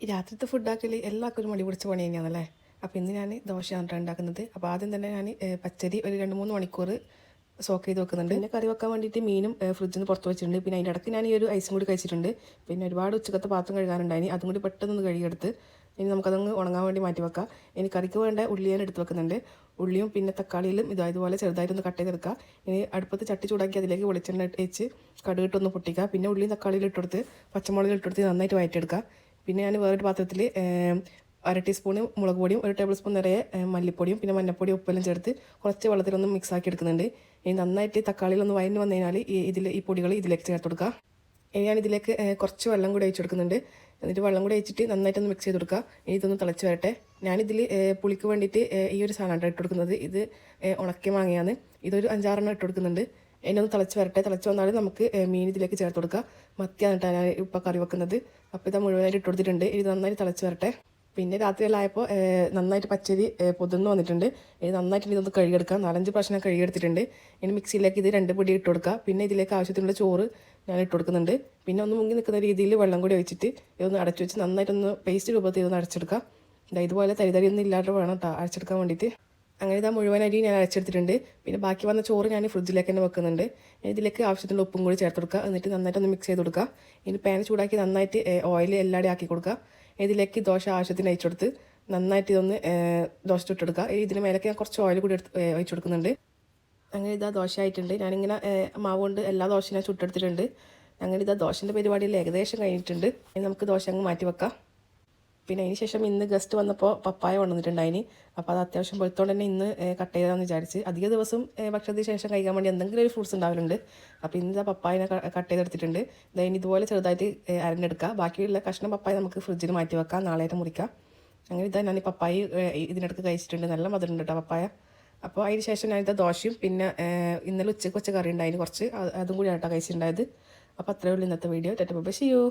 ഈ രാത്രിത്തെ ഫുഡാക്കൽ എല്ലാവർക്കും ഒരു മടി പിടിച്ച പണി തന്നെയാണല്ലേ. അപ്പോൾ ഇന്ന് ഞാൻ ദോശയാണ് ഉണ്ടാക്കുന്നത്. അപ്പോൾ ആദ്യം തന്നെ ഞാൻ പച്ചരി ഒരു 2-3 മണിക്കൂർ സോക്ക് ചെയ്ത് വെക്കുന്നുണ്ട്. പിന്നെ കറി വെക്കാൻ വേണ്ടിയിട്ട് മീനും ഫ്രിഡ്ജിൽ നിന്ന് പുറത്ത് വെച്ചിട്ടുണ്ട്. പിന്നെ അതിൻ്റെ ഇടയ്ക്ക് ഞാൻ ഈ ഒരു ഐസും കൂടി കഴിച്ചിട്ടുണ്ട്. പിന്നെ ഒരുപാട് ഉച്ചക്കത്തെ പാത്രം കഴുകാനുണ്ടായിന്, അതും കൂടി പെട്ടെന്ന് കഴുകിയെടുത്ത് ഇനി നമുക്കതൊന്ന് ഉണങ്ങാൻ വേണ്ടി മാറ്റി വെക്കാം. ഇനി കറിക്ക് വേണ്ട ഉള്ളി ഞാൻ എടുത്ത് വെക്കുന്നുണ്ട്. ഉള്ളിയും പിന്നെ തക്കാളിയിലും ഇതുപോലെ ചെറുതായിട്ടൊന്ന് കട്ട് ചെയ്തെടുക്കുക. ഇനി അടുപ്പത്ത് ചട്ടി ചൂടാക്കി അതിലേക്ക് വെളിച്ചെണ്ണ വെച്ച് കടുകിട്ടൊന്ന് പൊട്ടിക്കുക. പിന്നെ ഉള്ളിയും തക്കാളിയിൽ ഇട്ടെടുത്ത് പച്ചമുളകിൽ ഇട്ടെടുത്ത് നന്നായിട്ട് വഴറ്റിയെടുക്കുക. പിന്നെ ഞാൻ വേറൊരു പാത്രത്തിൽ 1/2 ടീസ്പൂൺ മുളക് പൊടിയും 1 ടേബിൾ സ്പൂൺ നിറയെ മല്ലിപ്പൊടിയും പിന്നെ മഞ്ഞപ്പൊടി ഉപ്പെല്ലാം ചേർത്ത് കുറച്ച് വെള്ളത്തിലൊന്ന് മിക്സ് ആക്കി എടുക്കുന്നുണ്ട്. ഇനി നന്നായിട്ട് തക്കാളിയിലൊന്ന് വഴഞ്ഞ് വന്നു കഴിഞ്ഞാൽ ഈ പൊടികൾ ഇതിലേക്ക് ചേർത്ത് കൊടുക്കുക. ഇനി ഞാൻ ഇതിലേക്ക് കുറച്ച് വെള്ളം കൂടി ഒഴിച്ച് കൊടുക്കുന്നുണ്ട്. എന്നിട്ട് വെള്ളം കൂടി ഒഴിച്ചിട്ട് നന്നായിട്ടൊന്ന് മിക്സ് ചെയ്ത് കൊടുക്കുക. ഇനി ഇതൊന്ന് തിളച്ച് വരട്ടെ. ഞാനിതിൽ പുളിക്ക് വേണ്ടിയിട്ട് ഈ ഒരു സാധനമാണ് ഇട്ട് കൊടുക്കുന്നത്. ഇത് ഉണക്കിയ മാങ്ങയാണ്. ഇതൊരു 5-6 ഇട്ട് കൊടുക്കുന്നുണ്ട്. ഇനി ഒന്ന് തിളച്ച് വരട്ടെ. തിളച്ച് വന്നാൽ നമുക്ക് മീൻ ഇതിലേക്ക് ചേർത്ത് കൊടുക്കുക. മത്തിയാണ് കേട്ടോ ഞാൻ ഇപ്പോൾ കറി വെക്കുന്നത്. അപ്പോൾ ഇത് മുഴുവനായിട്ട് ഇട്ട് കൊടുത്തിട്ടുണ്ട്. ഇത് നന്നായിട്ട് തിളച്ച് വരട്ടെ. പിന്നെ രാത്രിയിലായപ്പോൾ നന്നായിട്ട് പച്ചരി പൊതിർന്ന് വന്നിട്ടുണ്ട്. ഇനി നന്നായിട്ട് ഇതൊന്ന് കഴുകിയെടുക്കാം. 4-5 പ്രാവശ്യം കഴുകിയെടുത്തിട്ടുണ്ട്. ഇനി മിക്സിയിലേക്ക് ഇത് 2 പൊടി ഇട്ട് കൊടുക്കുക. പിന്നെ ഇതിലേക്ക് ആവശ്യത്തിനുള്ള ചോറ് ഞാൻ ഇട്ട് കൊടുക്കുന്നുണ്ട്. പിന്നെ ഒന്ന് മുങ്ങി നിൽക്കുന്ന രീതിയിൽ വെള്ളം കൂടി ഒഴിച്ചിട്ട് ഇതൊന്ന് അടച്ചു വെച്ച് നന്നായിട്ടൊന്ന് പേസ്റ്റ് രൂപത്തിൽ ഇതൊന്ന് അടച്ചെടുക്കുക. ഇതുപോലെ തരിതരിയൊന്നും ഇല്ലാതെ വേണം കേട്ടോ അടച്ചെടുക്കാൻ വേണ്ടിയിട്ട്. അങ്ങനെ ഇതാ മുഴുവൻ അരി ഞാൻ അരച്ചെടുത്തിട്ടുണ്ട്. പിന്നെ ബാക്കി വന്ന ചോറ് ഞാൻ ഫ്രിഡ്ജിലേക്ക് തന്നെ വെക്കുന്നുണ്ട്. ഇതിലേക്ക് ആവശ്യത്തിനുള്ള ഉപ്പും കൂടി ചേർത്ത് കൊടുക്കുക. എന്നിട്ട് നന്നായിട്ടൊന്ന് മിക്സ് ചെയ്ത് കൊടുക്കുക. ഇനി പാൻ ചൂടാക്കി നന്നായിട്ട് ഓയിൽ എല്ലാവരും ആക്കി കൊടുക്കുക. ഇതിലേക്ക് ദോശ ആവശ്യത്തിന് അയച്ചു കൊടുത്ത് നന്നായിട്ട് ഇതൊന്ന് ദോശ ചുട്ടെടുക്കുക. ഇതിന് മേലേക്ക് ഞാൻ കുറച്ച് ഓയിൽ കൂടി ഒഴിച്ചു കൊടുക്കുന്നുണ്ട്. അങ്ങനെ ഇതാ ദോശ ആയിട്ടുണ്ട്. ഞാനിങ്ങനെ മാവ് കൊണ്ട് എല്ലാ ദോശയും ഞാൻ ചുട്ടെടുത്തിട്ടുണ്ട്. അങ്ങനെ ഇതാ ദോശൻ്റെ പരിപാടിയിൽ ഏകദേശം കഴിഞ്ഞിട്ടുണ്ട്. ഇനി നമുക്ക് ദോശ അങ്ങ് മാറ്റി വെക്കാം. പിന്നെ അതിന് ശേഷം ഇന്ന് ഗസ്റ്റ് വന്നപ്പോൾ പപ്പായ കൊണ്ടുവന്നിട്ടുണ്ടായിന്. അപ്പോൾ അത് അത്യാവശ്യം പഴുത്തോണ്ട് തന്നെ ഇന്ന് കട്ട് ചെയ്താന്ന് വിചാരിച്ച്. അധിക ദിവസം ഭക്ഷണത്തിന് ശേഷം കഴിക്കാൻ വേണ്ടി എന്തെങ്കിലും ഒരു ഫ്രൂട്ട്സ് ഉണ്ടാവലുണ്ട്. അപ്പോൾ ഇന്ന് പപ്പായനെ കട്ട് ചെയ്തെടുത്തിട്ടുണ്ട്. ഇനി ഇതുപോലെ ചെറുതായിട്ട് അരഞ്ഞെടുക്കുക. ബാക്കിയുള്ള കഷ്ണം പപ്പായ നമുക്ക് ഫ്രിഡ്ജിൽ മാറ്റി വെക്കാം, നാളെയായിട്ട് മുറിക്കാം. അങ്ങനെ ഇതാ ഞാൻ ഈ പപ്പായ ഇതിനിടയ്ക്ക് കഴിച്ചിട്ടുണ്ട്. നല്ല മധുരം ഉണ്ട് പപ്പായ. അപ്പോൾ അതിന് ശേഷം ഞാനിത് ദോശയും പിന്നെ ഇന്നലെ ഉച്ചയ്ക്ക് വെച്ച കറി ഉണ്ടായിരുന്നു കുറച്ച്, അതും കൂടിയാണ് കേട്ടോ കഴിച്ചിട്ടുണ്ടായത്. അപ്പോൾ അത്രയേ ഉള്ളൂ ഇന്നത്തെ video. Tata bye bye, see U.